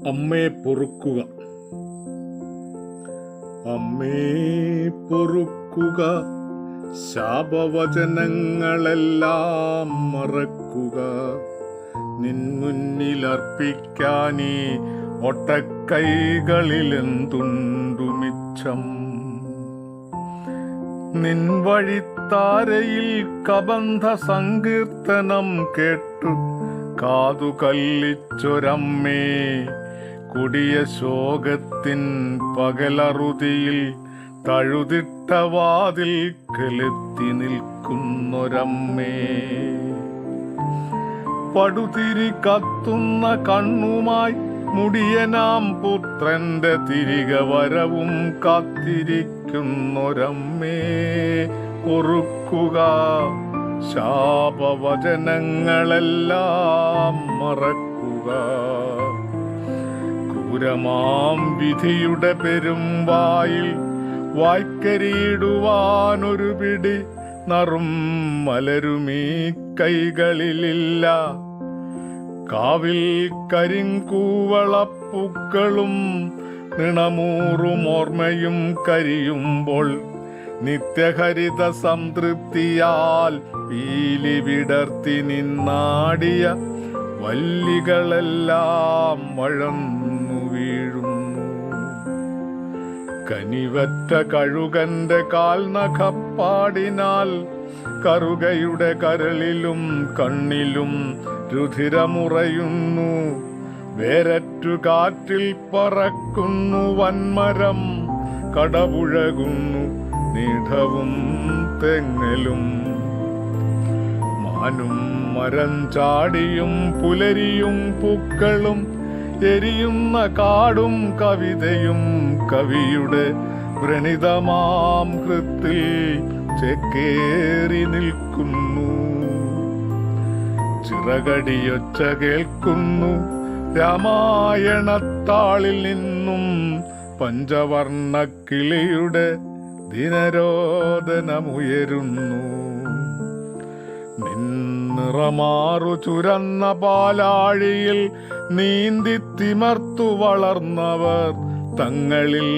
അമ്മേ പൊറുക്കുക. അമ്മേ പൊറുക്കുക, ശാപവചനങ്ങളെല്ലാം മറക്കുക. നിൻ മുന്നിലർപ്പിക്കാനീ ഒട്ടക്കൈകളിലെന്തുണ്ടു മിച്ചം. നിൻ വഴിത്താരയിൽ കബന്ധ സങ്കീർത്തനം കേട്ടു കാതു കല്ലിച്ചൊരമ്മേ, കൊടിയ ശോകത്തിൻ പകലറുതിയിൽ തഴുതിട്ട വാതിൽ കെളുത്തി നിൽക്കുന്നൊരമ്മേ. പടുതിരി കത്തുന്ന കണ്ണുമായി മുടിയനാം പുത്രന്റെ തിരികെ വരവും കാത്തിരിക്കുന്നൊരമ്മേ, പൊറുക്കുക, ശാപവചനങ്ങളെല്ലാം മറക്കുക. ക്രൂരമാം വിധിയുടെ പെരുമ്പായിൽ വായ്ക്കരിയിടുവാനൊരു പിടി നറും മലരുമീ കൈകളിലില്ല. കാവിൽ കരിങ്കൂവളപ്പൂക്കളും നിണമൂറും ഓർമ്മയും കരിയുമ്പോൾ നിത്യഹരിത സംതൃപ്തിയാൽ പീലി വിടർത്തി നിന്നാടിയ വല്ലികളെല്ലാം വഴന്നു വീഴുന്നു. കനിവറ്റ കഴുകന്റെ കാൽനഖപ്പാടിനാൽ കറുകയുടെ കരളിലും കണ്ണിലും രുധിരമുറയുന്നു. വേരറ്റു കാറ്റിൽ പറക്കുന്നു വൻമരം, കടപുഴകുന്നു നീഠവും തെങ്ങലും. മാനും മരം ചാടിയും പുലരിയും പൂക്കളും എരിയുന്ന കാടും കവിതയും കവിയുടെ വ്രണിതമാം കൃത്തിൽ ചേക്കേറി നിൽക്കുന്നു. ചിറകടിയൊച്ച കേൾക്കുന്നു രാമായണത്താളിൽ നിന്നും പഞ്ചവർണ്ണ കിളിയുടെ ദിനരോദനമുയരുന്നു. നിന്നിറമാറു ചുരന്ന പാലാഴിയിൽ നീന്തി തിമർത്തു വളർന്നവർ തങ്ങളിൽ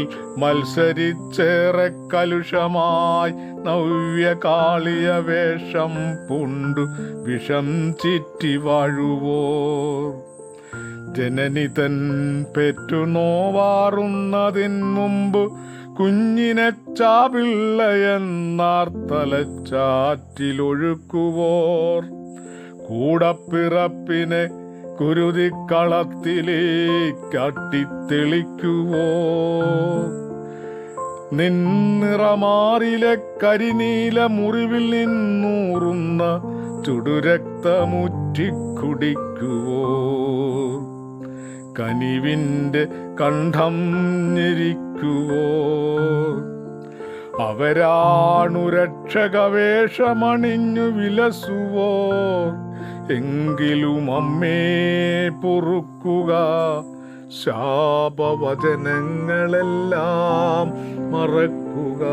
മത്സരിച്ചേറെ കലുഷമായി നവ്യകാളിയ വേഷം പൂണ്ടു വിഷം ചീറ്റി വാഴുവോർ. ജനനിതൻ പെറ്റു നോവാറുന്നതിൻ മുമ്പ് കുഞ്ഞിനെ ചാപിള്ളയെന്നാർത്തലച്ചാറ്റിലൊഴുക്കുവോർ. കൂടപ്പിറപ്പിനെ കുരുതിക്കളത്തിലേക്കട്ടിത്തെളിക്കുവോർ. നിന്നിറമാറിലെ കരിനീല മുറിവിൽ നിന്നൂറുന്ന ചുടുരക്തമുറ്റിക്കുടിക്കുവോർ. കനിവിൻ്റെ കണ്ഠം ഞെരിക്കുവോർ. അവരാണു രക്ഷകവേഷമണിഞ്ഞു വിലസുവോർ. എങ്കിലും അമ്മേ പൊറുക്കുക, ശാപവചനങ്ങളെല്ലാം മറക്കുക.